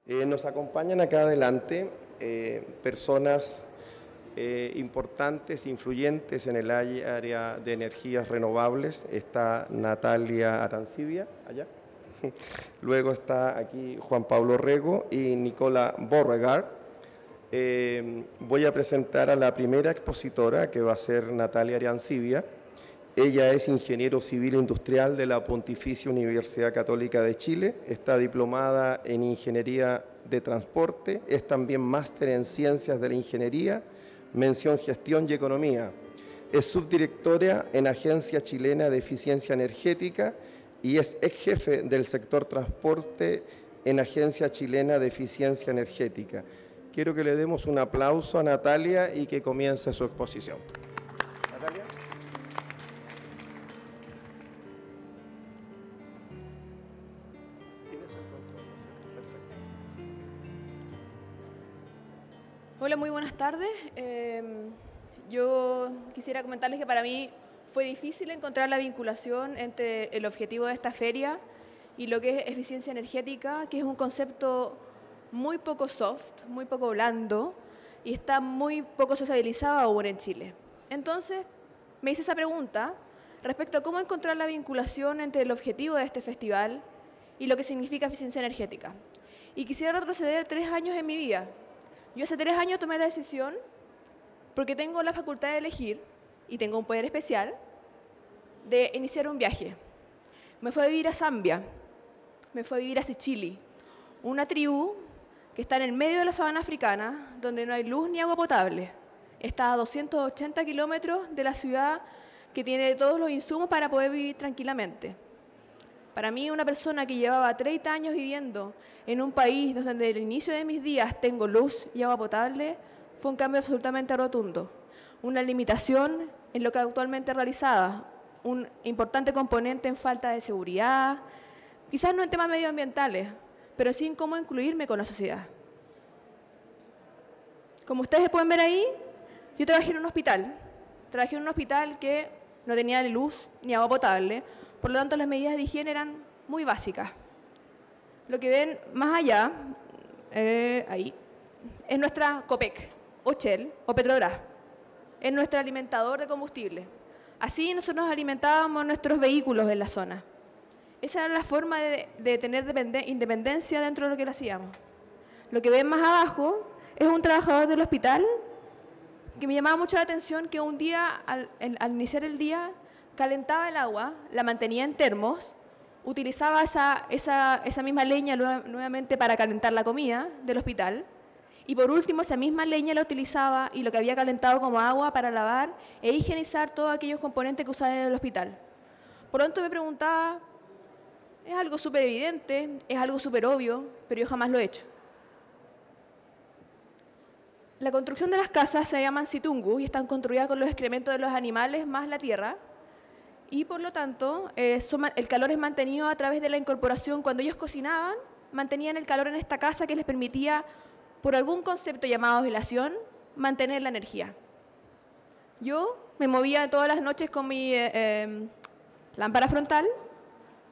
Nos acompañan acá adelante personas importantes, influyentes en el área de energías renovables. Está Natalia Arancibia, allá. Luego está aquí Juan Pablo Rego y Nicola Borregar. Voy a presentar a la primera expositora, que va a ser Natalia Arancibia. Ella es ingeniero civil industrial de la Pontificia Universidad Católica de Chile, está diplomada en Ingeniería de Transporte, es también máster en Ciencias de la Ingeniería, mención Gestión y Economía. Es subdirectora en Agencia Chilena de Eficiencia Energética y es ex jefe del sector transporte en Agencia Chilena de Eficiencia Energética. Quiero que le demos un aplauso a Natalia y que comience su exposición. Natalia. Hola, muy buenas tardes. Yo quisiera comentarles que para mí fue difícil encontrar la vinculación entre el objetivo de esta feria y lo que es eficiencia energética, que es un concepto muy poco soft, muy poco blando y está muy poco sociabilizado aún en Chile. Entonces, me hice esa pregunta respecto a cómo encontrar la vinculación entre el objetivo de este festival y lo que significa eficiencia energética. Y quisiera retroceder 3 años en mi vida. Yo hace 3 años tomé la decisión, porque tengo la facultad de elegir y tengo un poder especial, de iniciar un viaje. Me fui a vivir a Zambia, me fui a vivir a Sichili, una tribu que está en el medio de la sabana africana, donde no hay luz ni agua potable. Está a 280 kilómetros de la ciudad que tiene todos los insumos para poder vivir tranquilamente. Para mí, una persona que llevaba 30 años viviendo en un país donde desde el inicio de mis días tengo luz y agua potable, fue un cambio absolutamente rotundo. Una limitación en lo que actualmente realizaba, un importante componente en falta de seguridad, quizás no en temas medioambientales, pero sí en cómo incluirme con la sociedad. Como ustedes pueden ver ahí, yo trabajé en un hospital. Trabajé en un hospital que no tenía ni luz ni agua potable. Por lo tanto, las medidas de higiene eran muy básicas. Lo que ven más allá, ahí, es nuestra Copec, o Shell, o Petrobras. Es nuestro alimentador de combustible. Así nosotros alimentábamos nuestros vehículos en la zona. Esa era la forma de tener independencia dentro de lo que lo hacíamos. Lo que ven más abajo es un trabajador del hospital que me llamaba mucho la atención, que un día, al iniciar el día, calentaba el agua, la mantenía en termos, utilizaba esa misma leña nuevamente para calentar la comida del hospital, y por último esa misma leña la utilizaba y lo que había calentado como agua para lavar e higienizar todos aquellos componentes que usaban en el hospital. Por lo tanto me preguntaba, es algo súper evidente, es algo súper obvio, pero yo jamás lo he hecho. La construcción de las casas se llaman situngu y están construidas con los excrementos de los animales más la tierra. Y por lo tanto, el calor es mantenido a través de la incorporación. Cuando ellos cocinaban, mantenían el calor en esta casa que les permitía, por algún concepto llamado oscilación, mantener la energía. Yo me movía todas las noches con mi lámpara frontal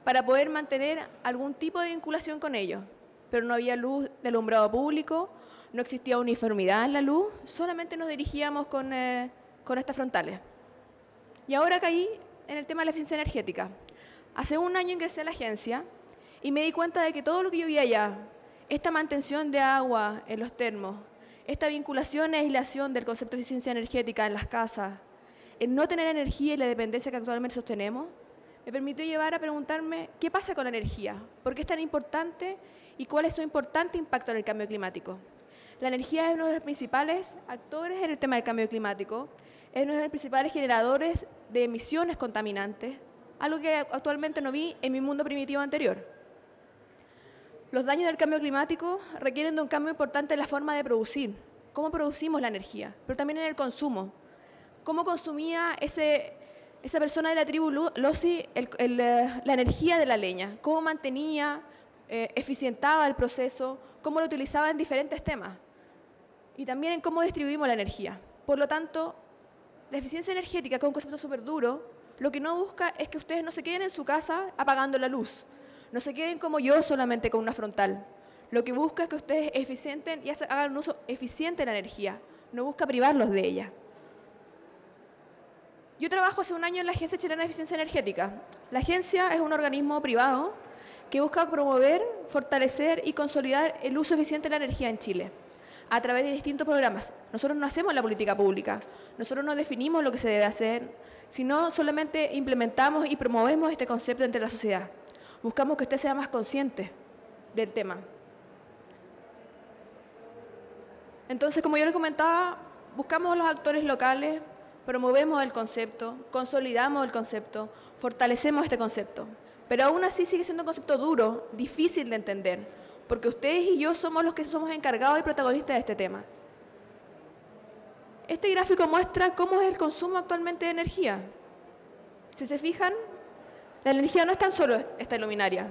para poder mantener algún tipo de vinculación con ellos. Pero no había luz de alumbrado público, no existía uniformidad en la luz, solamente nos dirigíamos con estas frontales. Y ahora caí en el tema de la eficiencia energética. Hace 1 año ingresé a la agencia y me di cuenta de que todo lo que yo vi allá, esta mantención de agua en los termos, esta vinculación e aislación del concepto de eficiencia energética en las casas, el no tener energía y la dependencia que actualmente sostenemos, me permitió llevar a preguntarme qué pasa con la energía, por qué es tan importante y cuál es su importante impacto en el cambio climático. La energía es uno de los principales actores en el tema del cambio climático, es uno de los principales generadores de emisiones contaminantes, algo que actualmente no vi en mi mundo primitivo anterior. Los daños del cambio climático requieren de un cambio importante en la forma de producir, cómo producimos la energía, pero también en el consumo. Cómo consumía esa persona de la tribu Lozi la energía de la leña, cómo mantenía, eficientaba el proceso, cómo lo utilizaba en diferentes temas y también en cómo distribuimos la energía. Por lo tanto, la eficiencia energética, que es un concepto súper duro, lo que no busca es que ustedes no se queden en su casa apagando la luz, no se queden como yo solamente con una frontal. Lo que busca es que ustedes eficienten y hagan un uso eficiente de la energía, no busca privarlos de ella. Yo trabajo hace un año en la Agencia Chilena de Eficiencia Energética. La agencia es un organismo privado que busca promover, fortalecer y consolidar el uso eficiente de la energía en Chile a través de distintos programas. Nosotros no hacemos la política pública, nosotros no definimos lo que se debe hacer, sino solamente implementamos y promovemos este concepto entre la sociedad. Buscamos que usted sea más consciente del tema. Entonces, como yo les comentaba, buscamos a los actores locales, promovemos el concepto, consolidamos el concepto, fortalecemos este concepto. Pero aún así sigue siendo un concepto duro, difícil de entender, porque ustedes y yo somos los que somos encargados y protagonistas de este tema. Este gráfico muestra cómo es el consumo actualmente de energía. Si se fijan, la energía no es tan solo esta luminaria.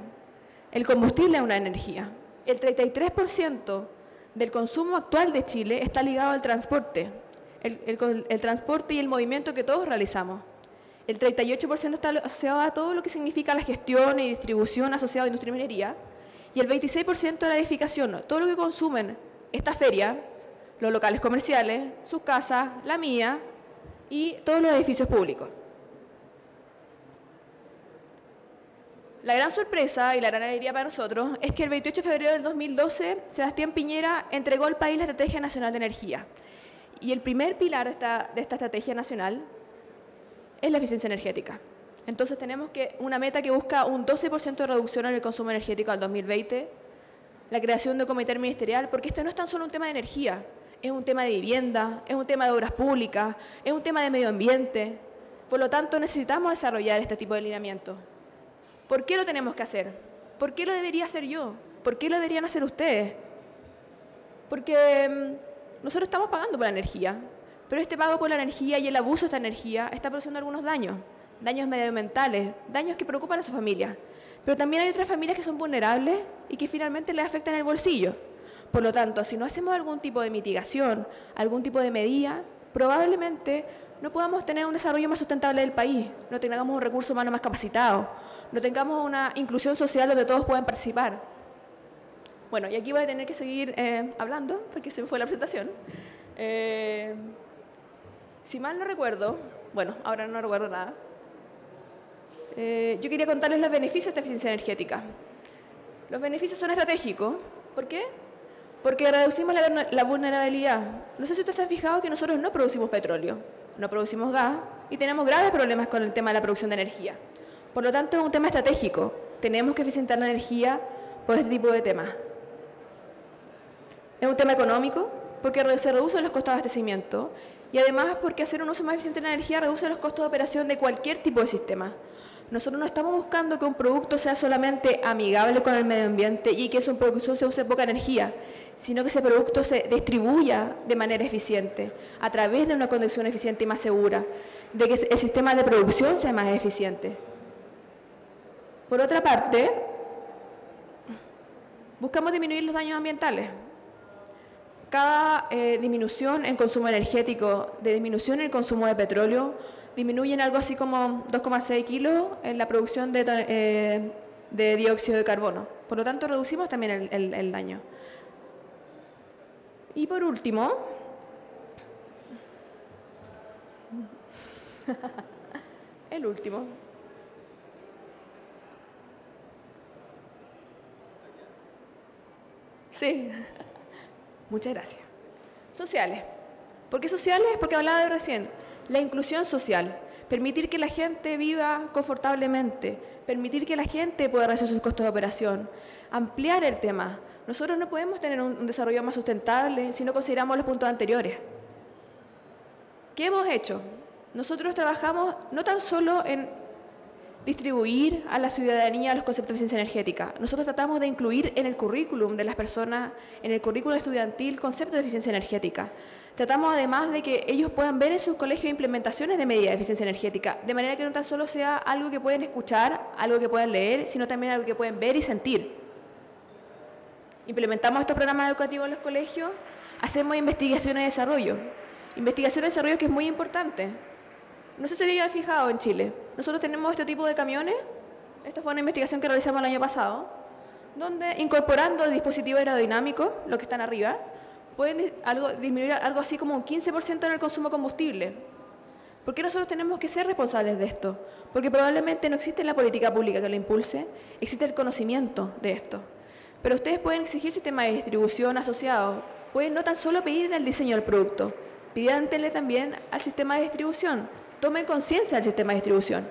El combustible es una energía. El 33% del consumo actual de Chile está ligado al transporte. El transporte y el movimiento que todos realizamos. El 38% está asociado a todo lo que significa la gestión y distribución asociada a industria y minería. Y el 26% a la edificación, todo lo que consumen esta feria, los locales comerciales, sus casas, la mía y todos los edificios públicos. La gran sorpresa y la gran alegría para nosotros es que el 28 de febrero del 2012 Sebastián Piñera entregó al país la Estrategia Nacional de Energía. Y el primer pilar de esta estrategia nacional es la eficiencia energética. Entonces tenemos una meta que busca un 12% de reducción en el consumo energético al 2020, la creación de un comité ministerial, porque este no es tan solo un tema de energía, es un tema de vivienda, es un tema de obras públicas, es un tema de medio ambiente. Por lo tanto, necesitamos desarrollar este tipo de lineamientos. ¿Por qué lo tenemos que hacer? ¿Por qué lo debería hacer yo? ¿Por qué lo deberían hacer ustedes? Porque nosotros estamos pagando por la energía, pero este pago por la energía y el abuso de esta energía está produciendo algunos daños, daños medioambientales, daños que preocupan a su familia. Pero también hay otras familias que son vulnerables y que finalmente les afectan el bolsillo. Por lo tanto, si no hacemos algún tipo de mitigación, algún tipo de medida, probablemente no podamos tener un desarrollo más sustentable del país, no tengamos un recurso humano más capacitado, no tengamos una inclusión social donde todos puedan participar. Bueno, y aquí voy a tener que seguir hablando, porque se me fue la presentación. Si mal no recuerdo, bueno, ahora no recuerdo nada, yo quería contarles los beneficios de esta eficiencia energética. Los beneficios son estratégicos. ¿Por qué? Porque reducimos la vulnerabilidad. No sé si ustedes se han fijado que nosotros no producimos petróleo, no producimos gas y tenemos graves problemas con el tema de la producción de energía. Por lo tanto, es un tema estratégico. Tenemos que eficientar la energía por este tipo de temas. Es un tema económico porque se reducen los costos de abastecimiento y además porque hacer un uso más eficiente de la energía reduce los costos de operación de cualquier tipo de sistema. Nosotros no estamos buscando que un producto sea solamente amigable con el medio ambiente y que ese producto se use poca energía, sino que ese producto se distribuya de manera eficiente, a través de una conducción eficiente y más segura, de que el sistema de producción sea más eficiente. Por otra parte, buscamos disminuir los daños ambientales. Cada disminución en consumo energético, de disminución en el consumo de petróleo, disminuyen algo así como 2,6 kilos en la producción de dióxido de carbono. Por lo tanto, reducimos también el daño. Y por último, el último. Sí, muchas gracias. Sociales. ¿Por qué sociales? Porque hablaba de recién. La inclusión social, permitir que la gente viva confortablemente, permitir que la gente pueda reducir sus costos de operación, ampliar el tema. Nosotros no podemos tener un desarrollo más sustentable si no consideramos los puntos anteriores. ¿Qué hemos hecho? Nosotros trabajamos no tan solo en distribuir a la ciudadanía los conceptos de eficiencia energética. Nosotros tratamos de incluir en el currículum de las personas, en el currículum estudiantil, conceptos de eficiencia energética. Tratamos además de que ellos puedan ver en sus colegios implementaciones de medidas de eficiencia energética, de manera que no tan solo sea algo que pueden escuchar, algo que puedan leer, sino también algo que pueden ver y sentir. Implementamos estos programas educativos en los colegios, hacemos investigación y desarrollo. Investigación y desarrollo que es muy importante. No sé si se habían fijado en Chile. Nosotros tenemos este tipo de camiones. Esta fue una investigación que realizamos el año pasado, donde incorporando dispositivos aerodinámicos, los que están arriba, pueden disminuir algo así como un 15% en el consumo de combustible. ¿Por qué nosotros tenemos que ser responsables de esto? Porque probablemente no existe la política pública que lo impulse, existe el conocimiento de esto. Pero ustedes pueden exigir sistemas de distribución asociados, pueden no tan solo pedir el diseño del producto, pídanle también al sistema de distribución, tomen conciencia del sistema de distribución.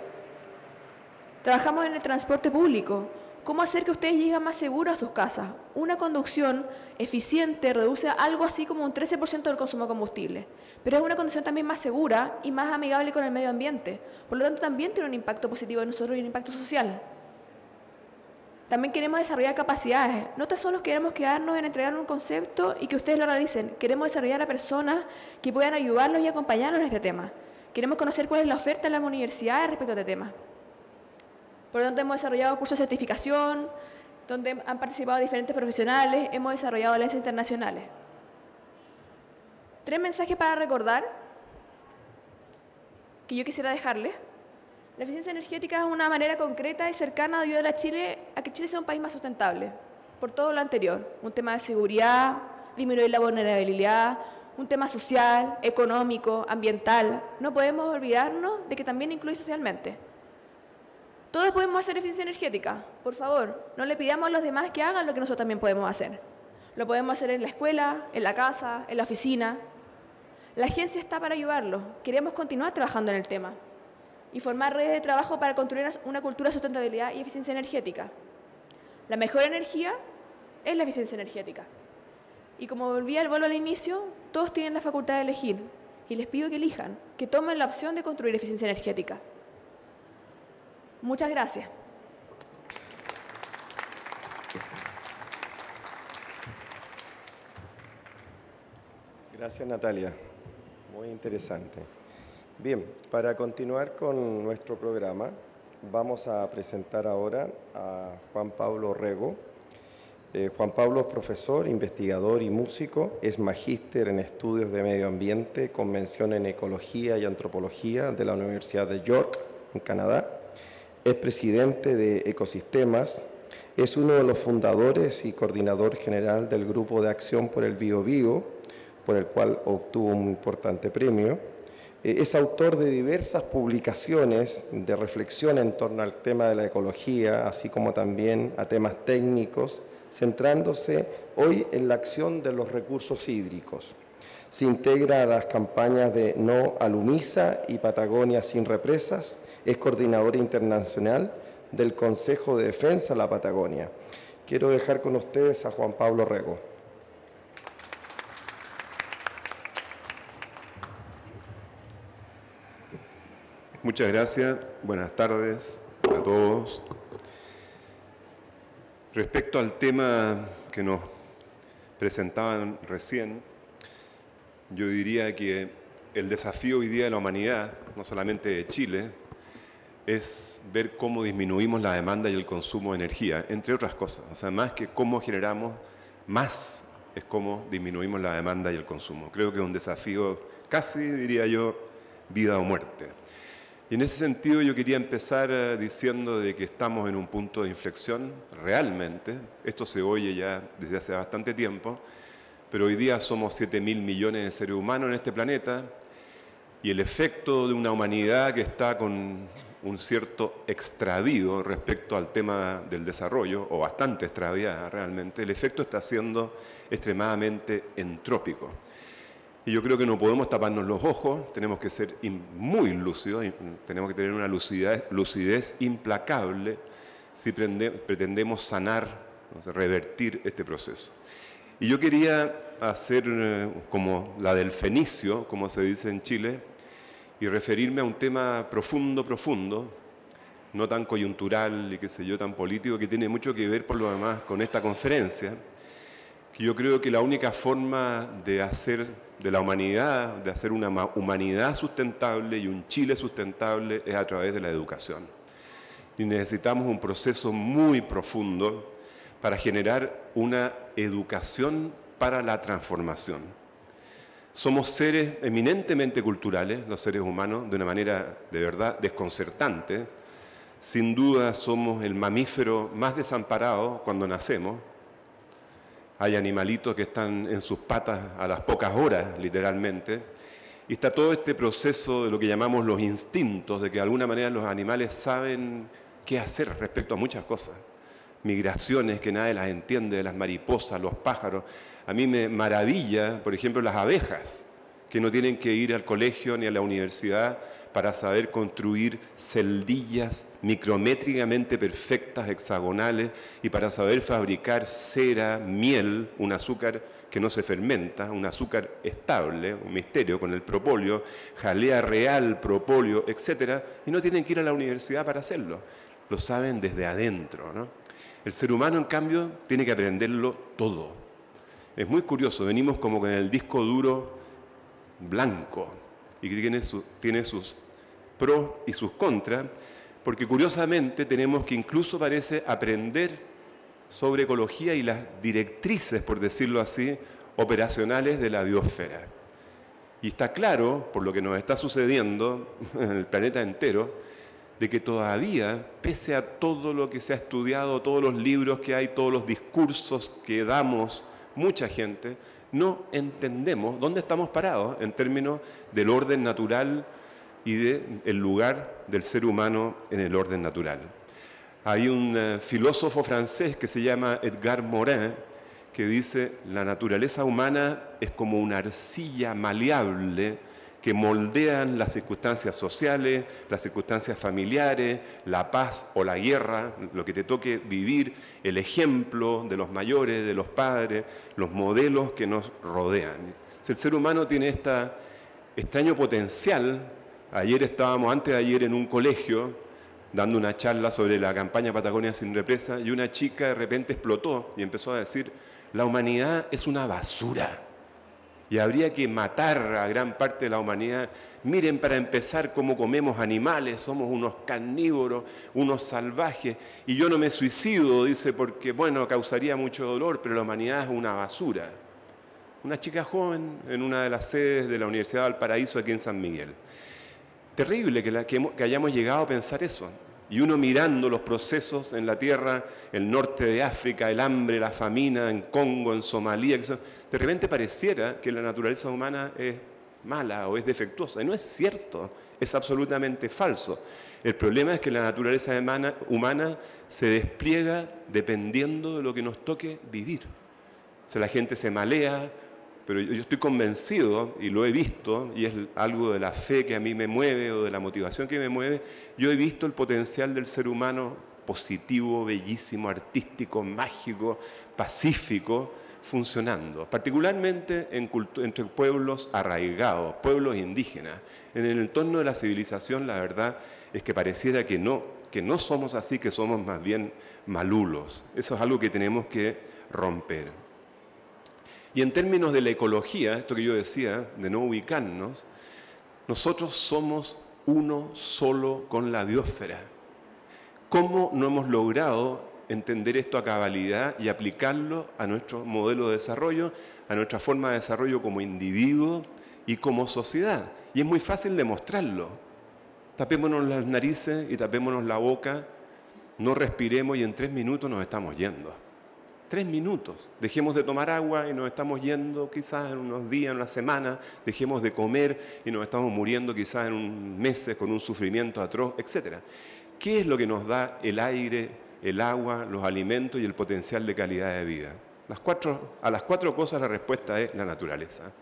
Trabajamos en el transporte público. ¿Cómo hacer que ustedes lleguen más seguros a sus casas? Una conducción eficiente reduce algo así como un 13% del consumo de combustible, pero es una conducción también más segura y más amigable con el medio ambiente. Por lo tanto, también tiene un impacto positivo en nosotros y un impacto social. También queremos desarrollar capacidades. No tan solo queremos quedarnos en entregar un concepto y que ustedes lo realicen. Queremos desarrollar a personas que puedan ayudarlos y acompañarlos en este tema. Queremos conocer cuál es la oferta en las universidades respecto a este tema. Por lo tanto, hemos desarrollado cursos de certificación, donde han participado diferentes profesionales, hemos desarrollado alianzas internacionales. 3 mensajes para recordar que yo quisiera dejarles. La eficiencia energética es una manera concreta y cercana de ayudar a Chile a que Chile sea un país más sustentable, por todo lo anterior. Un tema de seguridad, disminuir la vulnerabilidad, un tema social, económico, ambiental. No podemos olvidarnos de que también incluye socialmente. Todos podemos hacer eficiencia energética. Por favor, no le pidamos a los demás que hagan lo que nosotros también podemos hacer. Lo podemos hacer en la escuela, en la casa, en la oficina. La agencia está para ayudarlos. Queremos continuar trabajando en el tema y formar redes de trabajo para construir una cultura de sustentabilidad y eficiencia energética. La mejor energía es la eficiencia energética. Y como volví al vuelo al inicio, todos tienen la facultad de elegir. Y les pido que elijan, que tomen la opción de construir eficiencia energética. Muchas gracias. Gracias, Natalia. Muy interesante. Bien, para continuar con nuestro programa, vamos a presentar ahora a Juan Pablo Rego. Juan Pablo es profesor, investigador y músico, es magíster en estudios de medio ambiente con mención en ecología y antropología de la Universidad de York, en Canadá. Es presidente de Ecosistemas, es uno de los fundadores y coordinador general del Grupo de Acción por el Biobío, por el cual obtuvo un importante premio. Es autor de diversas publicaciones de reflexión en torno al tema de la ecología, así como también a temas técnicos, centrándose hoy en la acción de los recursos hídricos. Se integra a las campañas de No a Lumisa y Patagonia sin represas. Es coordinador internacional del Consejo de Defensa de la Patagonia. Quiero dejar con ustedes a Juan Pablo Rego. Muchas gracias. Buenas tardes a todos. Respecto al tema que nos presentaban recién, yo diría que el desafío hoy día de la humanidad, no solamente de Chile, es ver cómo disminuimos la demanda y el consumo de energía, entre otras cosas. O sea, más que cómo generamos más, es cómo disminuimos la demanda y el consumo. Creo que es un desafío casi, diría yo, vida o muerte. Y en ese sentido yo quería empezar diciendo de que estamos en un punto de inflexión, realmente. Esto se oye ya desde hace bastante tiempo, pero hoy día somos 7.000 millones de seres humanos en este planeta y el efecto de una humanidad que está con un cierto extravío respecto al tema del desarrollo, o bastante extraviada realmente, el efecto está siendo extremadamente entrópico. Y yo creo que no podemos taparnos los ojos, tenemos que ser muy lúcidos, tenemos que tener una lucidez implacable si pretendemos sanar, revertir este proceso. Y yo quería hacer como la del fenicio, como se dice en Chile, y referirme a un tema profundo, no tan coyuntural y qué sé yo, tan político, que tiene mucho que ver por lo demás con esta conferencia, que yo creo que la única forma de hacer de la humanidad, de hacer una humanidad sustentable y un Chile sustentable es a través de la educación. Y necesitamos un proceso muy profundo para generar una educación para la transformación. Somos seres eminentemente culturales, los seres humanos, de una manera de verdad desconcertante. Sin duda somos el mamífero más desamparado cuando nacemos. Hay animalitos que están en sus patas a las pocas horas, literalmente. Y está todo este proceso de lo que llamamos los instintos, de que de alguna manera los animales saben qué hacer respecto a muchas cosas. Migraciones que nadie las entiende, de las mariposas, los pájaros. A mí me maravilla, por ejemplo, las abejas, que no tienen que ir al colegio ni a la universidad para saber construir celdillas micrométricamente perfectas, hexagonales, y para saber fabricar cera, miel, un azúcar que no se fermenta, un azúcar estable, un misterio con el propóleo, jalea real, propóleo, etc. Y no tienen que ir a la universidad para hacerlo. Lo saben desde adentro, ¿no? El ser humano, en cambio, tiene que aprenderlo todo. Es muy curioso, venimos como con el disco duro blanco y que tiene sus pros y sus contras, porque curiosamente tenemos que incluso parece aprender sobre ecología y las directrices, por decirlo así, operacionales de la biosfera. Y está claro, por lo que nos está sucediendo en el planeta entero, de que todavía, pese a todo lo que se ha estudiado, todos los libros que hay, todos los discursos que damos, mucha gente, no entendemos dónde estamos parados en términos del orden natural y del lugar del ser humano en el orden natural. Hay un filósofo francés que se llama Edgar Morin, que dice: la naturaleza humana es como una arcilla maleable que moldean las circunstancias sociales, las circunstancias familiares, la paz o la guerra, lo que te toque vivir, el ejemplo de los mayores, de los padres, los modelos que nos rodean. El ser humano tiene este extraño potencial. Antes de ayer, en un colegio, dando una charla sobre la campaña Patagonia sin represa, y una chica de repente explotó y empezó a decir: la humanidad es una basura y habría que matar a gran parte de la humanidad. Miren, para empezar, cómo comemos animales, somos unos carnívoros, unos salvajes, y yo no me suicido, dice, porque, bueno, causaría mucho dolor, pero la humanidad es una basura. Una chica joven en una de las sedes de la Universidad de Valparaíso, aquí en San Miguel. Terrible que hayamos llegado a pensar eso. Y uno mirando los procesos en la tierra, el norte de África, el hambre, la famina, en Congo, en Somalia, de repente pareciera que la naturaleza humana es mala o es defectuosa. Y no es cierto, es absolutamente falso. El problema es que la naturaleza humana se despliega dependiendo de lo que nos toque vivir. O sea, la gente se malea, pero yo estoy convencido, y lo he visto, y es algo de la fe que a mí me mueve o de la motivación que me mueve, yo he visto el potencial del ser humano positivo, bellísimo, artístico, mágico, pacífico, funcionando, particularmente entre pueblos arraigados, pueblos indígenas. En el entorno de la civilización, la verdad es que pareciera que no somos así, que somos más bien malulos. Eso es algo que tenemos que romper. Y en términos de la ecología, esto que yo decía, de no ubicarnos, nosotros somos uno solo con la biosfera. ¿Cómo no hemos logrado entender esto a cabalidad y aplicarlo a nuestro modelo de desarrollo, a nuestra forma de desarrollo como individuo y como sociedad? Y es muy fácil demostrarlo. Tapémonos las narices y tapémonos la boca, no respiremos y en 3 minutos nos estamos yendo. 3 minutos. Dejemos de tomar agua y nos estamos yendo quizás en unos días, en una semana. Dejemos de comer y nos estamos muriendo quizás en unos meses con un sufrimiento atroz, etc. ¿Qué es lo que nos da el aire, el agua, los alimentos y el potencial de calidad de vida? A las 4 cosas la respuesta es la naturaleza,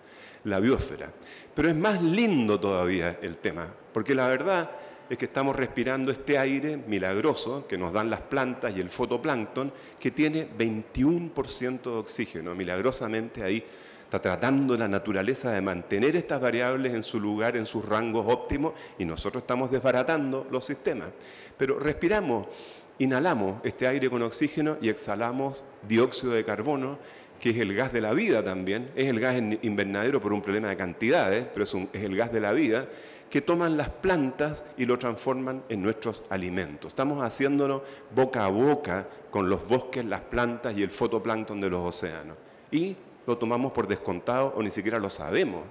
la biosfera. Pero es más lindo todavía el tema, porque la verdad es que estamos respirando este aire milagroso que nos dan las plantas y el fotoplancton, que tiene 21% de oxígeno. Milagrosamente ahí está tratando la naturaleza de mantener estas variables en su lugar, en sus rangos óptimos, y nosotros estamos desbaratando los sistemas. Pero respiramos, inhalamos este aire con oxígeno y exhalamos dióxido de carbono, que es el gas de la vida también. Es el gas invernadero por un problema de cantidades, pero es el gas de la vida, que toman las plantas y lo transforman en nuestros alimentos. Estamos haciéndolo boca a boca con los bosques, las plantas y el fotoplancton de los océanos. Y lo tomamos por descontado o ni siquiera lo sabemos.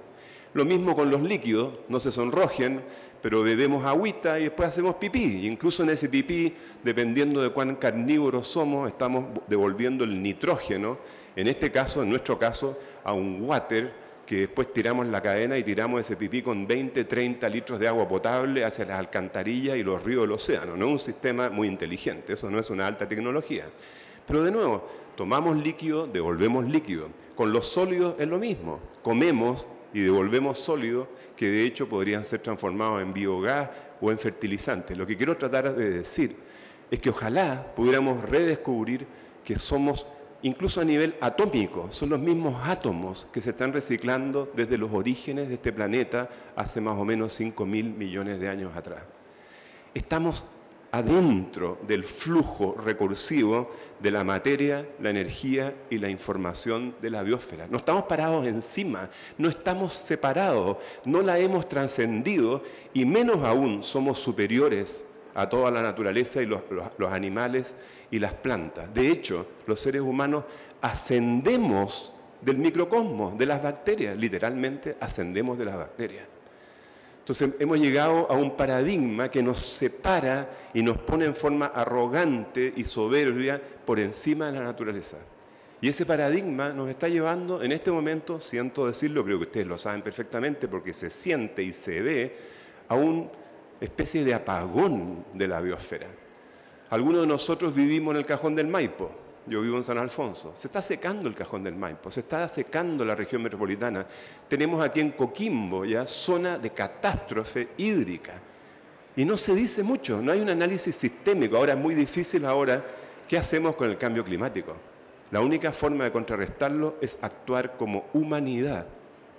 Lo mismo con los líquidos, no se sonrojen, pero bebemos agüita y después hacemos pipí. Incluso en ese pipí, dependiendo de cuán carnívoros somos, estamos devolviendo el nitrógeno, en este caso, en nuestro caso, a un water, que después tiramos la cadena y tiramos ese pipí con 20, 30 litros de agua potable hacia las alcantarillas y los ríos del océano. No es un sistema muy inteligente, eso no es una alta tecnología. Pero de nuevo, tomamos líquido, devolvemos líquido. Con los sólidos es lo mismo. Comemos y devolvemos sólidos que de hecho podrían ser transformados en biogás o en fertilizantes. Lo que quiero tratar de decir es que ojalá pudiéramos redescubrir que somos, incluso a nivel atómico, son los mismos átomos que se están reciclando desde los orígenes de este planeta hace más o menos 5.000 millones de años atrás. Estamos adentro del flujo recursivo de la materia, la energía y la información de la biosfera. No estamos parados encima, no estamos separados, no la hemos trascendido y menos aún somos superiores a toda la naturaleza y los animales y las plantas. De hecho, los seres humanos ascendemos del microcosmos, de las bacterias, literalmente ascendemos de las bacterias. Entonces hemos llegado a un paradigma que nos separa y nos pone en forma arrogante y soberbia por encima de la naturaleza. Y ese paradigma nos está llevando en este momento, siento decirlo, creo que ustedes lo saben perfectamente porque se siente y se ve, a una especie de apagón de la biosfera. Algunos de nosotros vivimos en el Cajón del Maipo. Yo vivo en San Alfonso. Se está secando el Cajón del Maipo, se está secando la región metropolitana. Tenemos aquí en Coquimbo ya zona de catástrofe hídrica. Y no se dice mucho, no hay un análisis sistémico. Ahora es muy difícil ahora, ¿qué hacemos con el cambio climático? La única forma de contrarrestarlo es actuar como humanidad.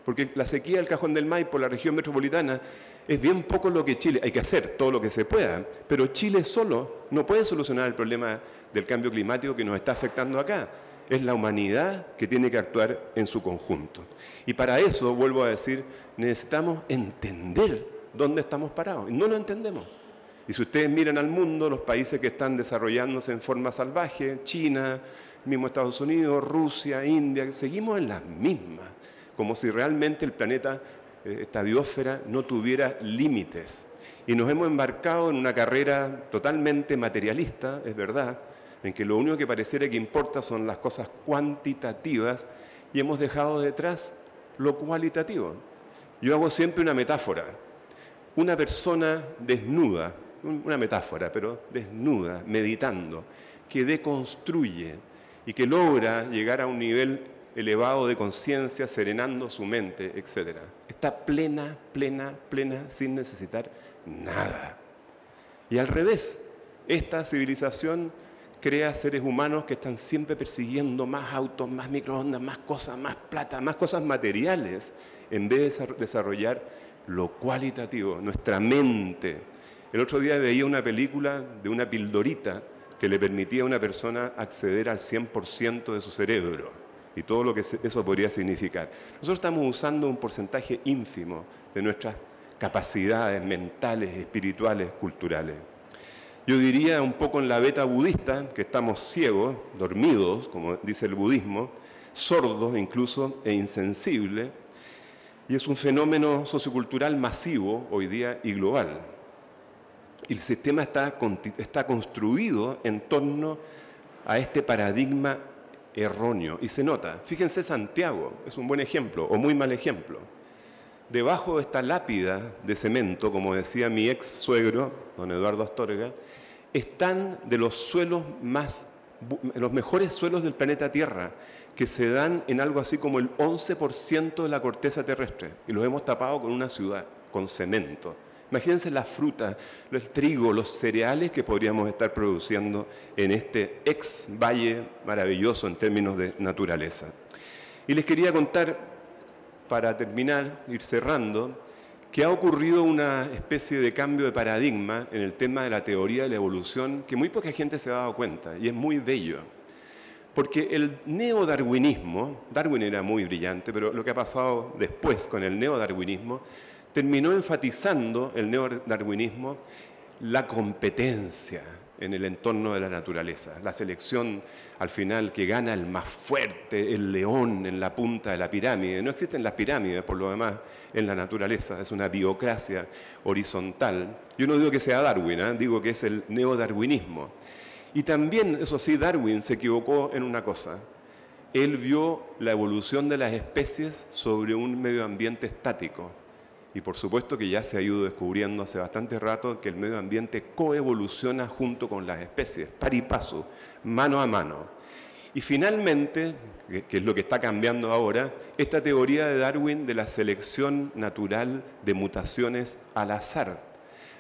Porque la sequía del Cajón del Maipo, la región metropolitana, es bien poco lo que Chile, hay que hacer todo lo que se pueda, pero Chile solo no puede solucionar el problema del cambio climático que nos está afectando acá. Es la humanidad que tiene que actuar en su conjunto. Y para eso, vuelvo a decir, necesitamos entender dónde estamos parados. Y no lo entendemos. Y si ustedes miran al mundo, los países que están desarrollándose en forma salvaje, China, mismo Estados Unidos, Rusia, India, seguimos en las mismas, como si realmente el planeta, esta biosfera, no tuviera límites. Y nos hemos embarcado en una carrera totalmente materialista, es verdad, en que lo único que pareciera que importa son las cosas cuantitativas y hemos dejado detrás lo cualitativo. Yo hago siempre una metáfora. Una persona desnuda, una metáfora, pero desnuda, meditando, que deconstruye y que logra llegar a un nivel elevado de conciencia, serenando su mente, etc. Está plena, sin necesitar nada. Y al revés, esta civilización crea seres humanos que están siempre persiguiendo más autos, más microondas, más cosas, más plata, más cosas materiales, en vez de desarrollar lo cualitativo, nuestra mente. El otro día veía una película de una pildorita que le permitía a una persona acceder al 100% de su cerebro y todo lo que eso podría significar. Nosotros estamos usando un porcentaje ínfimo de nuestras capacidades mentales, espirituales, culturales. Yo diría un poco en la beta budista que estamos ciegos, dormidos, como dice el budismo, sordos incluso e insensibles, y es un fenómeno sociocultural masivo hoy día y global. El sistema está construido en torno a este paradigma erróneo y se nota. Fíjense, Santiago es un buen ejemplo o muy mal ejemplo. Debajo de esta lápida de cemento, como decía mi ex suegro, don Eduardo Astorga, están de los suelos los mejores suelos del planeta Tierra, que se dan en algo así como el 11% de la corteza terrestre, y los hemos tapado con una ciudad, con cemento. Imagínense la fruta, el trigo, los cereales que podríamos estar produciendo en este ex valle maravilloso en términos de naturaleza. Y les quería contar, para terminar, ir cerrando, que ha ocurrido una especie de cambio de paradigma en el tema de la teoría de la evolución que muy poca gente se ha dado cuenta, y es muy bello. Porque el neodarwinismo, Darwin era muy brillante, pero lo que ha pasado después con el neodarwinismo, terminó enfatizando el neodarwinismo la competencia, en el entorno de la naturaleza. La selección, al final, que gana el más fuerte, el león en la punta de la pirámide. No existen las pirámides, por lo demás, en la naturaleza. Es una biocracia horizontal. Yo no digo que sea Darwin, digo que es el neodarwinismo. Y también, eso sí, Darwin se equivocó en una cosa. Él vio la evolución de las especies sobre un medio ambiente estático. Y por supuesto que ya se ha ido descubriendo hace bastante rato que el medio ambiente coevoluciona junto con las especies, par y paso, mano a mano. Y finalmente, que es lo que está cambiando ahora, esta teoría de Darwin de la selección natural de mutaciones al azar.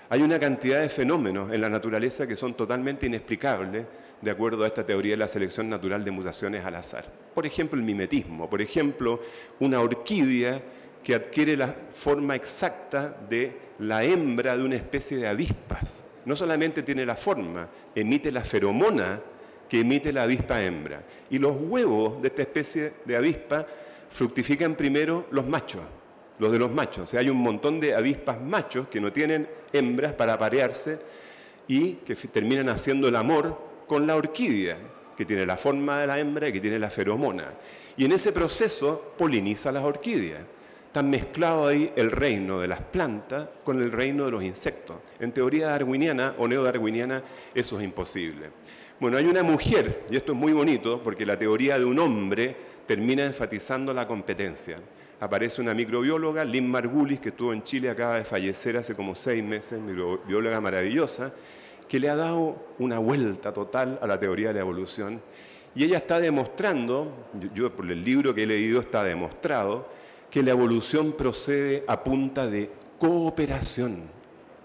Hay una cantidad de fenómenos en la naturaleza que son totalmente inexplicables de acuerdo a esta teoría de la selección natural de mutaciones al azar. Por ejemplo, el mimetismo. Por ejemplo, una orquídea que adquiere la forma exacta de la hembra de una especie de avispas. No solamente tiene la forma, emite la feromona que emite la avispa hembra. Y los huevos de esta especie de avispa fructifican primero los machos, los de los machos. O sea, hay un montón de avispas machos que no tienen hembras para aparearse y que terminan haciendo el amor con la orquídea, que tiene la forma de la hembra y que tiene la feromona. Y en ese proceso poliniza las orquídeas. Están mezclados ahí el reino de las plantas con el reino de los insectos. En teoría darwiniana o neodarwiniana eso es imposible. Bueno, hay una mujer, y esto es muy bonito porque la teoría de un hombre termina enfatizando la competencia. Aparece una microbióloga, Lynn Margulis, que estuvo en Chile, acaba de fallecer hace como 6 meses, microbióloga maravillosa, que le ha dado una vuelta total a la teoría de la evolución. Y ella está demostrando, yo por el libro que he leído está demostrado, que la evolución procede a punta de cooperación,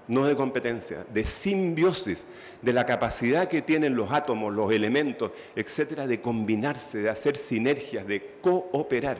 no de competencia, de simbiosis, de la capacidad que tienen los átomos, los elementos, etcétera, de combinarse, de hacer sinergias, de cooperar.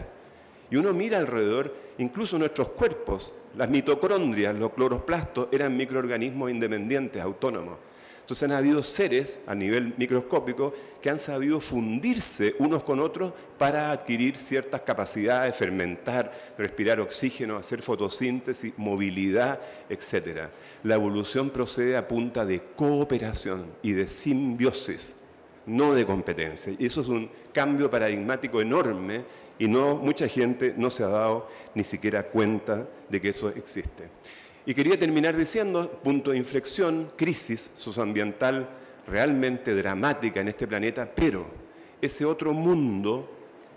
Y uno mira alrededor, incluso nuestros cuerpos, las mitocondrias, los cloroplastos, eran microorganismos independientes, autónomos. Entonces han habido seres a nivel microscópico que han sabido fundirse unos con otros para adquirir ciertas capacidades, fermentar, respirar oxígeno, hacer fotosíntesis, movilidad, etc. La evolución procede a punta de cooperación y de simbiosis, no de competencia. Y eso es un cambio paradigmático enorme y mucha gente no se ha dado ni siquiera cuenta de que eso existe. Y quería terminar diciendo, punto de inflexión, crisis socioambiental realmente dramática en este planeta, pero ese otro mundo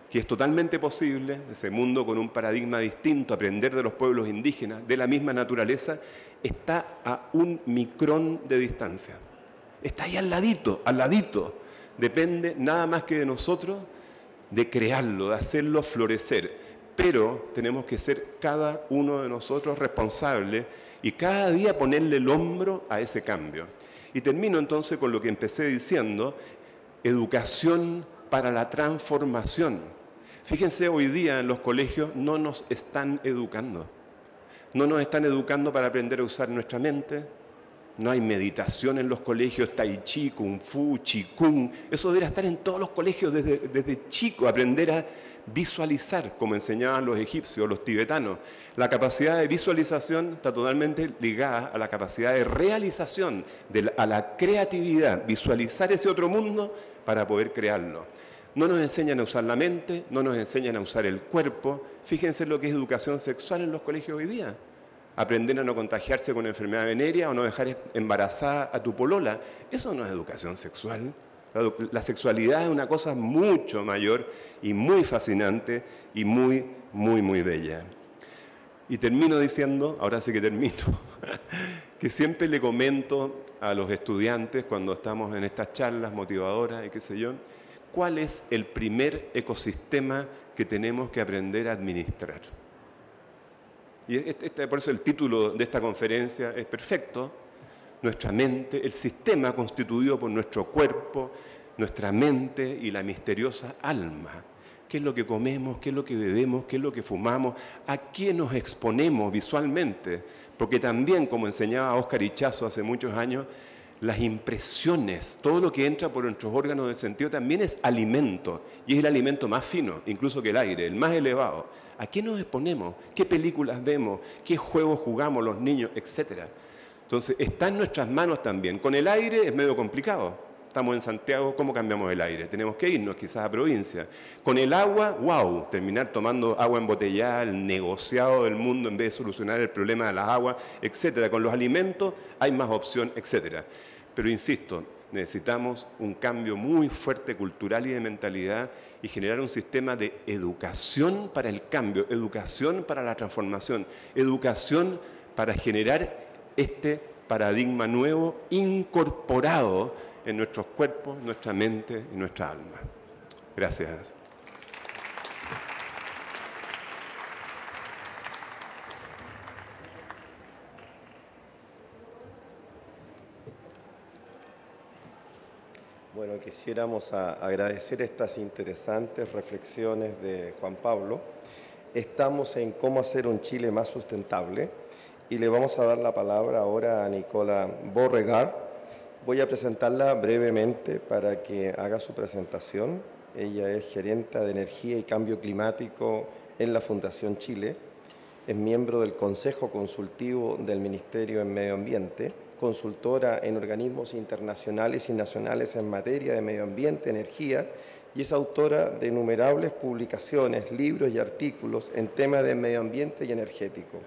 que es totalmente posible, ese mundo con un paradigma distinto, aprender de los pueblos indígenas, de la misma naturaleza, está a 1 micrón de distancia. Está ahí al ladito, al ladito. Depende nada más que de nosotros, de crearlo, de hacerlo florecer. Pero tenemos que ser cada uno de nosotros responsable y cada día ponerle el hombro a ese cambio. Y termino entonces con lo que empecé diciendo, educación para la transformación. Fíjense, hoy día en los colegios no nos están educando. No nos están educando para aprender a usar nuestra mente. No hay meditación en los colegios, tai chi, kung fu, qigong. Eso debería estar en todos los colegios desde chico, aprender a visualizar, como enseñaban los egipcios, los tibetanos. La capacidad de visualización está totalmente ligada a la capacidad de realización, a la creatividad, visualizar ese otro mundo para poder crearlo. No nos enseñan a usar la mente, no nos enseñan a usar el cuerpo. Fíjense lo que es educación sexual en los colegios hoy día. Aprender a no contagiarse con enfermedad venérea o no dejar embarazada a tu polola. Eso no es educación sexual. La sexualidad es una cosa mucho mayor y muy fascinante y muy, muy, muy bella. Y termino diciendo, ahora sí que termino, que siempre le comento a los estudiantes cuando estamos en estas charlas motivadoras y qué sé yo, cuál es el primer ecosistema que tenemos que aprender a administrar. Y por eso el título de esta conferencia es perfecto. Nuestra mente, el sistema constituido por nuestro cuerpo, nuestra mente y la misteriosa alma. ¿Qué es lo que comemos? ¿Qué es lo que bebemos? ¿Qué es lo que fumamos? ¿A qué nos exponemos visualmente? Porque también, como enseñaba Óscar Ichazo hace muchos años, las impresiones, todo lo que entra por nuestros órganos del sentido también es alimento. Y es el alimento más fino, incluso que el aire, el más elevado. ¿A qué nos exponemos? ¿Qué películas vemos? ¿Qué juegos jugamos los niños? Etcétera. Entonces, está en nuestras manos también. Con el aire es medio complicado. Estamos en Santiago, ¿cómo cambiamos el aire? Tenemos que irnos quizás a provincia. Con el agua, wow, terminar tomando agua embotellada, el negociado del mundo en vez de solucionar el problema de las aguas, etcétera. Con los alimentos hay más opción, etcétera. Pero insisto, necesitamos un cambio muy fuerte cultural y de mentalidad y generar un sistema de educación para el cambio, educación para la transformación, educación para generar este paradigma nuevo incorporado en nuestros cuerpos, nuestra mente y nuestra alma. Gracias. Bueno, quisiéramos agradecer estas interesantes reflexiones de Juan Pablo. Estamos en cómo hacer un Chile más sustentable y le vamos a dar la palabra ahora a Nicola Borregar. Voy a presentarla brevemente para que haga su presentación. Ella es gerenta de Energía y Cambio Climático en la Fundación Chile. Es miembro del Consejo Consultivo del Ministerio de Medio Ambiente, consultora en organismos internacionales y nacionales en materia de medio ambiente, energía, y es autora de innumerables publicaciones, libros y artículos en temas de medio ambiente y energético.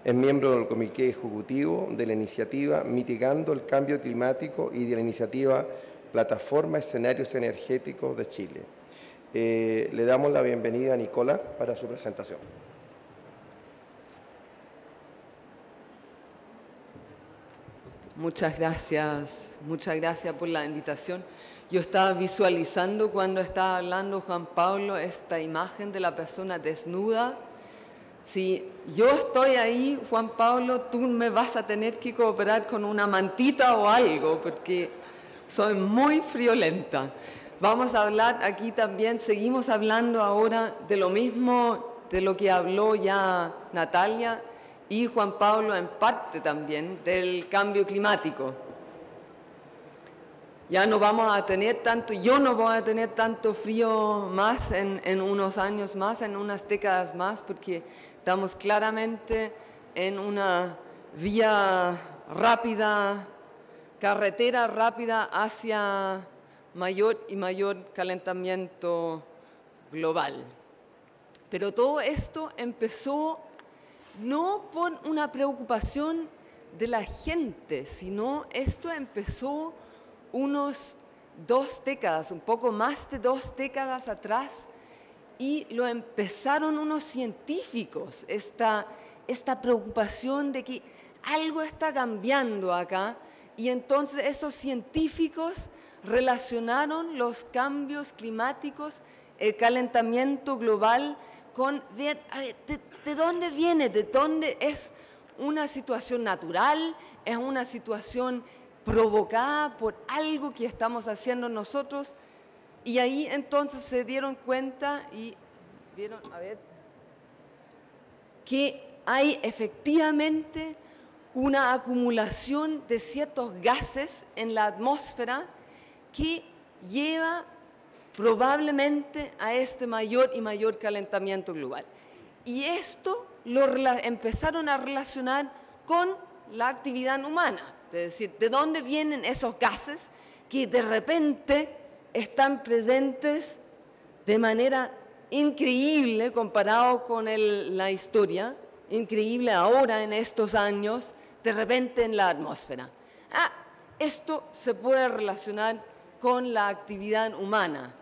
Es miembro del Comité Ejecutivo de la iniciativa Mitigando el Cambio Climático y de la iniciativa Plataforma Escenarios Energéticos de Chile. Le damos la bienvenida a Nicola para su presentación. Muchas gracias por la invitación. Yo estaba visualizando cuando estaba hablando Juan Pablo esta imagen de la persona desnuda. Si yo estoy ahí, Juan Pablo, tú me vas a tener que cooperar con una mantita o algo, porque soy muy friolenta. Vamos a hablar aquí también, seguimos hablando ahora de lo mismo, de lo que habló ya Natalia y Juan Pablo en parte también, del cambio climático. Ya no vamos a tener tanto, yo no voy a tener tanto frío más en unos años más, en unas décadas más, porque estamos claramente en una vía rápida, carretera rápida hacia mayor y mayor calentamiento global. Pero todo esto empezó no por una preocupación de la gente, sino esto empezó unos 2 décadas, un poco más de 2 décadas atrás, y lo empezaron unos científicos, esta preocupación de que algo está cambiando acá, y entonces esos científicos relacionaron los cambios climáticos, el calentamiento global, con ver, a ver, ¿de dónde viene? ¿De dónde es una situación natural? ¿Es una situación provocada por algo que estamos haciendo nosotros? Y ahí entonces se dieron cuenta y vieron, a ver, que hay efectivamente una acumulación de ciertos gases en la atmósfera que lleva probablemente a este mayor y mayor calentamiento global. Y esto lo empezaron a relacionar con la actividad humana, es decir, ¿de dónde vienen esos gases que de repente están presentes de manera increíble comparado con la historia, increíble ahora en estos años, de repente en la atmósfera? Esto se puede relacionar con la actividad humana.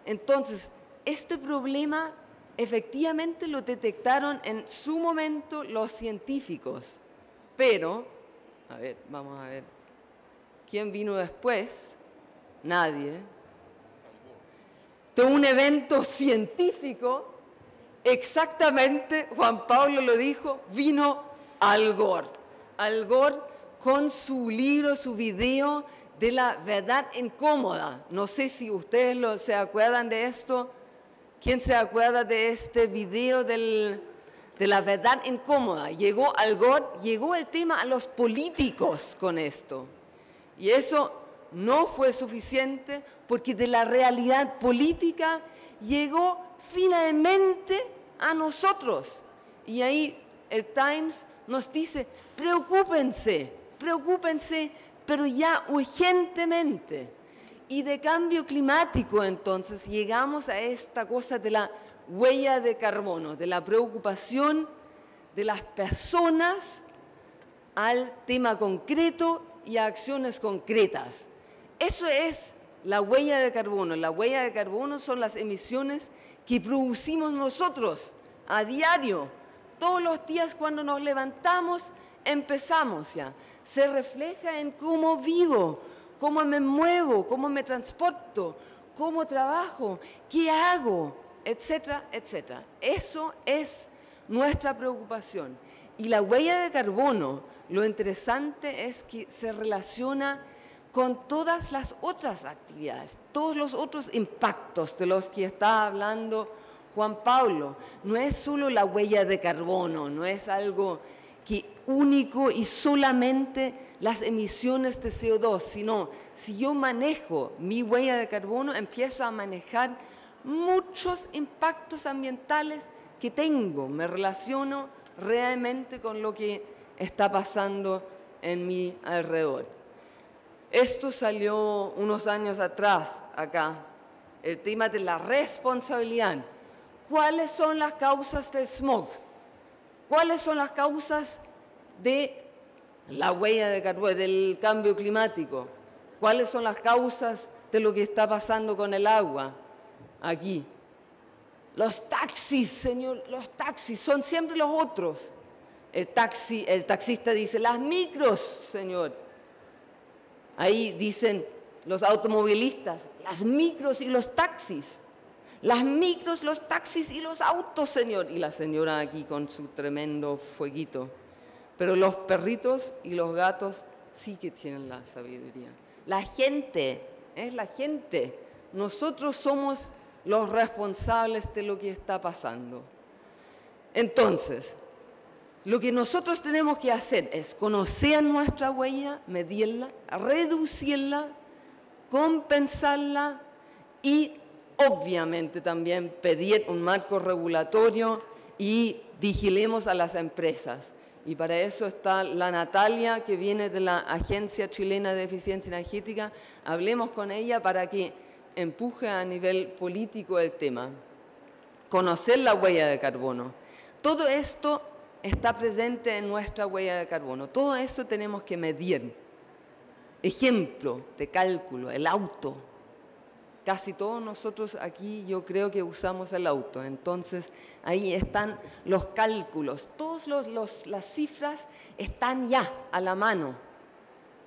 Entonces, este problema efectivamente lo detectaron en su momento los científicos, pero, a ver, vamos a ver, ¿quién vino después? Nadie. De un evento científico, exactamente, Juan Pablo lo dijo, vino Al Gore. Al Gore con su libro, su video de la verdad incómoda. No sé si ustedes se acuerdan de esto. ¿Quién se acuerda de este video de la verdad incómoda? Llegó Al Gore, llegó el tema a los políticos con esto. Y eso no fue suficiente porque de la realidad política llegó finalmente a nosotros. Y ahí el Times nos dice, preocúpense, preocúpense, pero ya urgentemente. Y de cambio climático, entonces, llegamos a esta cosa de la huella de carbono, de la preocupación de las personas al tema concreto y a acciones concretas. Eso es la huella de carbono. La huella de carbono son las emisiones que producimos nosotros a diario. Todos los días cuando nos levantamos, empezamos ya. Se refleja en cómo vivo, cómo me muevo, cómo me transporto, cómo trabajo, qué hago, etcétera, etcétera. Eso es nuestra preocupación. Y la huella de carbono, lo interesante es que se relaciona con todas las otras actividades, todos los otros impactos de los que está hablando Juan Pablo. No es solo la huella de carbono, no es algo que único y solamente las emisiones de CO2, sino si yo manejo mi huella de carbono, empiezo a manejar muchos impactos ambientales que tengo, me relaciono realmente con lo que está pasando en mi alrededor. Esto salió unos años atrás acá, el tema de la responsabilidad. ¿Cuáles son las causas del smog? ¿Cuáles son las causas de la huella de carbono, del cambio climático? ¿Cuáles son las causas de lo que está pasando con el agua aquí? Los taxis, señor, los taxis son siempre los otros. El taxista dice, las micros, señor. Ahí dicen los automovilistas, las micros y los taxis. Las micros, los taxis y los autos, señor. Y la señora aquí con su tremendo fueguito. Pero los perritos y los gatos sí que tienen la sabiduría. La gente, es la gente. Nosotros somos los responsables de lo que está pasando. Entonces, lo que nosotros tenemos que hacer es conocer nuestra huella, medirla, reducirla, compensarla y obviamente también pedir un marco regulatorio y vigilemos a las empresas. Y para eso está la Natalia, que viene de la Agencia Chilena de Eficiencia Energética. Hablemos con ella para que empuje a nivel político el tema. Conocer la huella de carbono. Todo esto está presente en nuestra huella de carbono. Todo eso tenemos que medir. Ejemplo de cálculo, el auto. Casi todos nosotros aquí yo creo que usamos el auto. Entonces ahí están los cálculos. Todas las cifras están ya a la mano.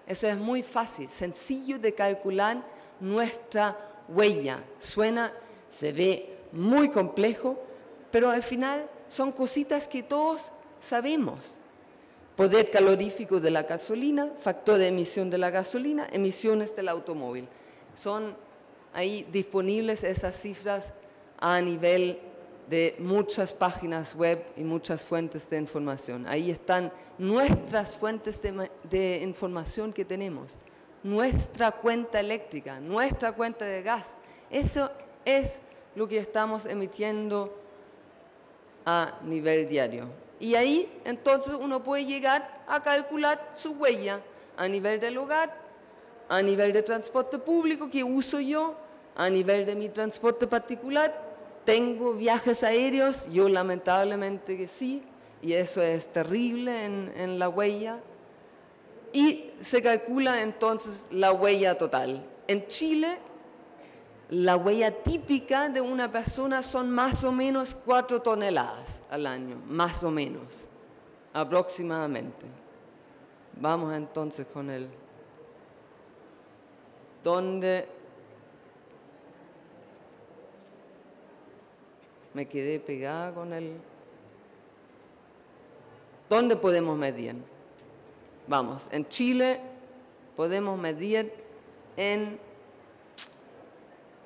Eso es muy fácil, sencillo de calcular nuestra huella. Se ve muy complejo, pero al final son cositas que todos sabemos. Poder calorífico de la gasolina, factor de emisión de la gasolina, emisiones del automóvil. Son ahí disponibles esas cifras a nivel de muchas páginas web y muchas fuentes de información. Ahí están nuestras fuentes de información que tenemos, nuestra cuenta eléctrica, nuestra cuenta de gas. Eso es lo que estamos emitiendo a nivel diario. Y ahí entonces uno puede llegar a calcular su huella a nivel del hogar, a nivel de transporte público que uso yo, a nivel de mi transporte particular. ¿Tengo viajes aéreos? Yo lamentablemente que sí, y eso es terrible en la huella. Y se calcula entonces la huella total. En Chile, la huella típica de una persona son más o menos 4 toneladas al año, más o menos, aproximadamente. Vamos entonces con el... ¿Dónde? Me quedé pegada con el... ¿Dónde podemos medir? Vamos, en Chile podemos medir en...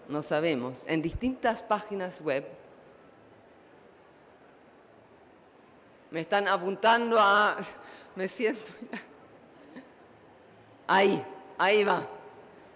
No sabemos, en distintas páginas web. Me están apuntando a... Me siento ya. Ahí va.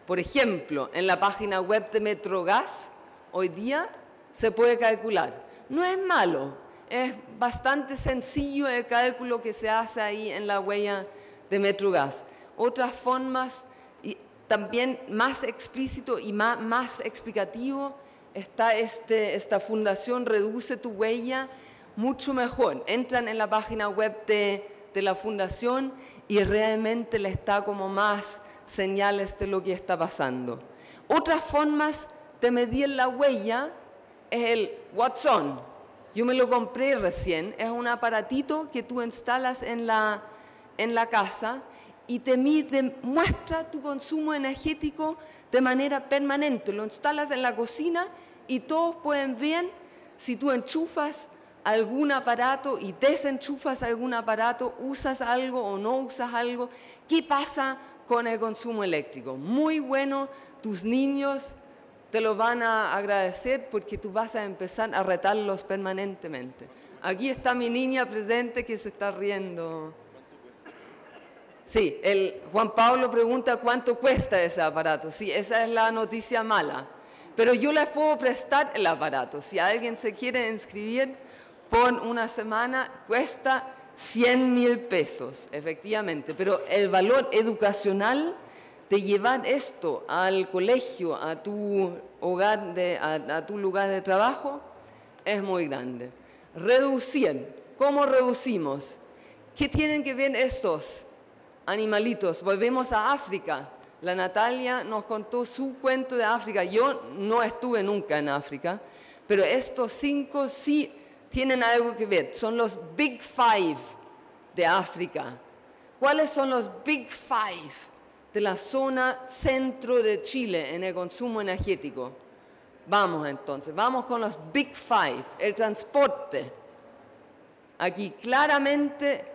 Por ejemplo, en la página web de Metrogas, hoy día se puede calcular. No es malo, es bastante sencillo el cálculo que se hace ahí en la huella de Metrogas. Otras formas, y también más explícito y más explicativo, está esta fundación Reduce tu Huella, mucho mejor. Entran en la página web de la fundación y realmente les da como más señales de lo que está pasando. Otras formas de medir la huella es el Watson. Yo me lo compré recién. Es un aparatito que tú instalas en la casa y te muestra tu consumo energético de manera permanente. Lo instalas en la cocina y todos pueden ver si tú enchufas algún aparato y desenchufas algún aparato, usas algo o no usas algo, qué pasa con el consumo eléctrico. Muy bueno, tus niños te lo van a agradecer porque tú vas a empezar a retarlos permanentemente. Aquí está mi niña presente que se está riendo. Sí, Juan Pablo pregunta cuánto cuesta ese aparato. Sí, esa es la noticia mala. Pero yo les puedo prestar el aparato. Si alguien se quiere inscribir por una semana, cuesta 100.000 pesos, efectivamente. Pero el valor educacional de llevar esto al colegio, a tu hogar, a tu lugar de trabajo, es muy grande. Reducir. ¿Cómo reducimos? ¿Qué tienen que ver estos animalitos? Volvemos a África. La Natalia nos contó su cuento de África. Yo no estuve nunca en África, pero estos 5 sí tienen algo que ver. Son los Big Five de África. ¿Cuáles son los Big Five de la zona centro de Chile en el consumo energético? Vamos entonces, vamos con los Big Five. El transporte. Aquí claramente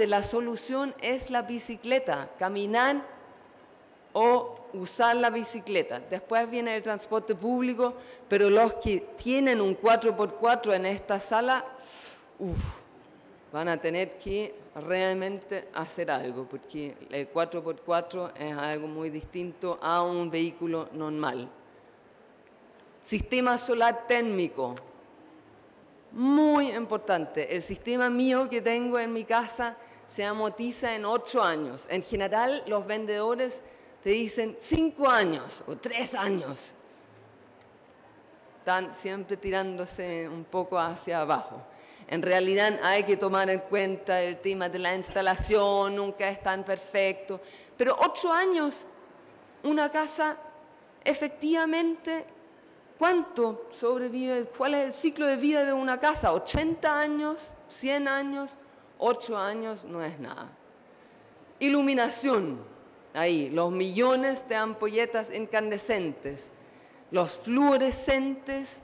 la solución es la bicicleta, caminar o usar la bicicleta. Después viene el transporte público, pero los que tienen un 4x4 en esta sala, van a tener que realmente hacer algo, porque el 4x4 es algo muy distinto a un vehículo normal. Sistema solar térmico. Muy importante. El sistema mío que tengo en mi casa se amortiza en 8 años. En general, los vendedores te dicen 5 años o 3 años. Están siempre tirándose un poco hacia abajo. En realidad hay que tomar en cuenta el tema de la instalación, nunca es tan perfecto. Pero 8 años, una casa efectivamente... ¿Cuánto sobrevive? ¿Cuál es el ciclo de vida de una casa? ¿80 años? ¿100 años? 8 años no es nada. Iluminación. Ahí, los millones de ampolletas incandescentes. Los fluorescentes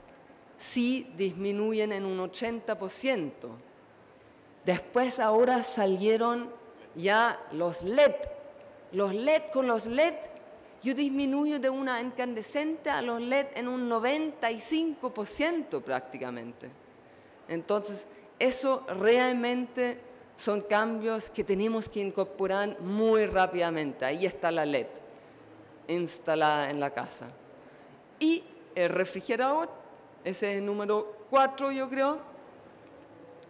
sí disminuyen en un 80%. Después ahora salieron ya los LED. Con los LED yo disminuyo de una incandescente a los LED en un 95% prácticamente. Entonces, eso realmente son cambios que tenemos que incorporar muy rápidamente. Ahí está la LED instalada en la casa. Y el refrigerador, ese es el número 4 yo creo.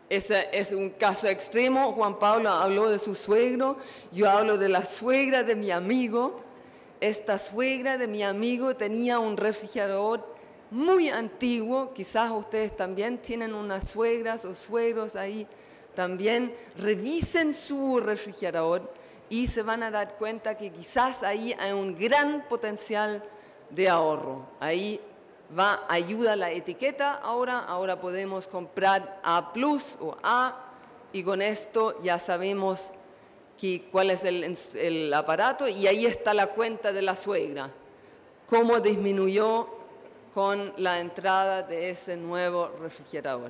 Ese es un caso extremo. Juan Pablo habló de su suegro, yo hablo de la suegra de mi amigo. Esta suegra de mi amigo tenía un refrigerador muy antiguo, quizás ustedes también tienen unas suegras o suegros ahí también. Revisen su refrigerador y se van a dar cuenta que quizás ahí hay un gran potencial de ahorro. Ahí ayuda la etiqueta ahora podemos comprar A+ o A y con esto ya sabemos cuál es el aparato y ahí está la cuenta de la suegra, cómo disminuyó con la entrada de ese nuevo refrigerador.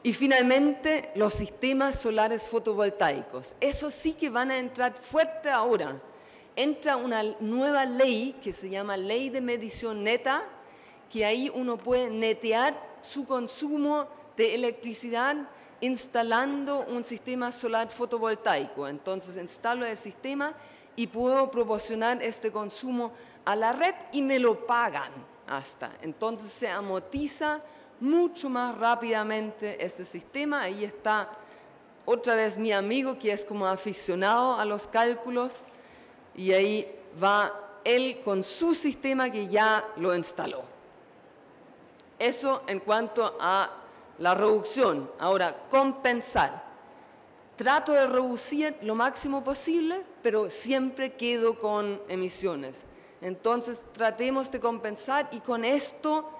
Y finalmente, los sistemas solares fotovoltaicos. Esos sí que van a entrar fuerte ahora. Entra una nueva ley que se llama Ley de Medición Neta, que ahí uno puede netear su consumo de electricidad instalando un sistema solar fotovoltaico. Entonces instalo el sistema y puedo proporcionar este consumo a la red y me lo pagan hasta. Entonces se amortiza mucho más rápidamente este sistema. Ahí está otra vez mi amigo que es como aficionado a los cálculos y ahí va él con su sistema que ya lo instaló. Eso en cuanto a la reducción. Ahora, compensar. Trato de reducir lo máximo posible, pero siempre quedo con emisiones. Entonces, tratemos de compensar y con esto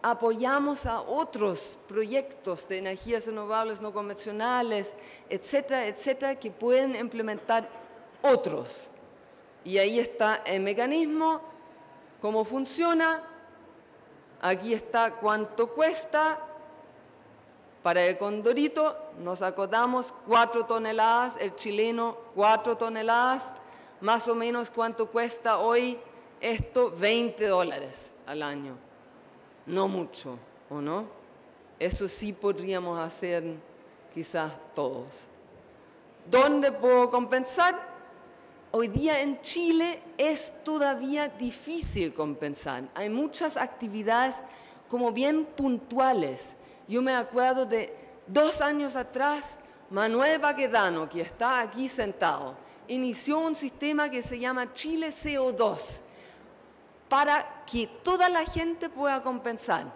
apoyamos a otros proyectos de energías renovables no convencionales, etcétera, etcétera, que pueden implementar otros. Y ahí está el mecanismo, cómo funciona. Aquí está cuánto cuesta. Para el Condorito nos acotamos 4 toneladas, el chileno 4 toneladas, más o menos cuánto cuesta hoy esto, $20 al año. No mucho, ¿o no? Eso sí podríamos hacer quizás todos. ¿Dónde puedo compensar? Hoy día en Chile es todavía difícil compensar. Hay muchas actividades como bien puntuales. Yo me acuerdo de 2 años atrás, Manuel Baquedano, que está aquí sentado, inició un sistema que se llama Chile CO2 para que toda la gente pueda compensar.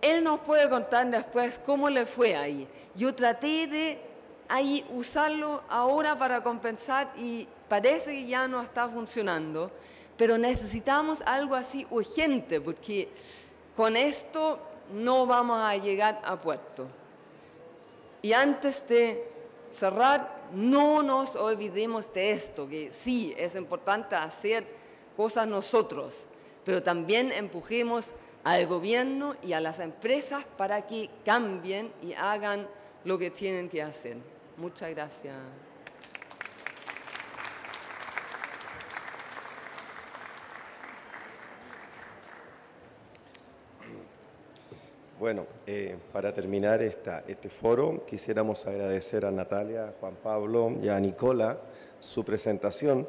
Él nos puede contar después cómo le fue ahí. Yo traté de ahí usarlo ahora para compensar y parece que ya no está funcionando, pero necesitamos algo así urgente porque con esto no vamos a llegar a puerto. Y antes de cerrar, no nos olvidemos de esto, que sí, es importante hacer cosas nosotros, pero también empujemos al gobierno y a las empresas para que cambien y hagan lo que tienen que hacer. Muchas gracias. Bueno, para terminar este foro, quisiéramos agradecer a Natalia, a Juan Pablo y a Nicola su presentación.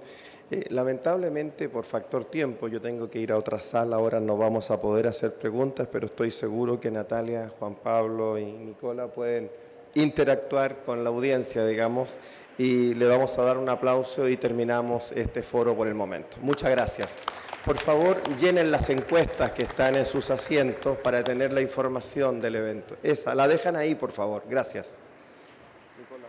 Lamentablemente, por factor tiempo, yo tengo que ir a otra sala, ahora no vamos a poder hacer preguntas, pero estoy seguro que Natalia, Juan Pablo y Nicola pueden interactuar con la audiencia, digamos, y le vamos a dar un aplauso y terminamos este foro por el momento. Muchas gracias. Por favor, llenen las encuestas que están en sus asientos para tener la información del evento. Esa, la dejan ahí, por favor. Gracias. Nicola.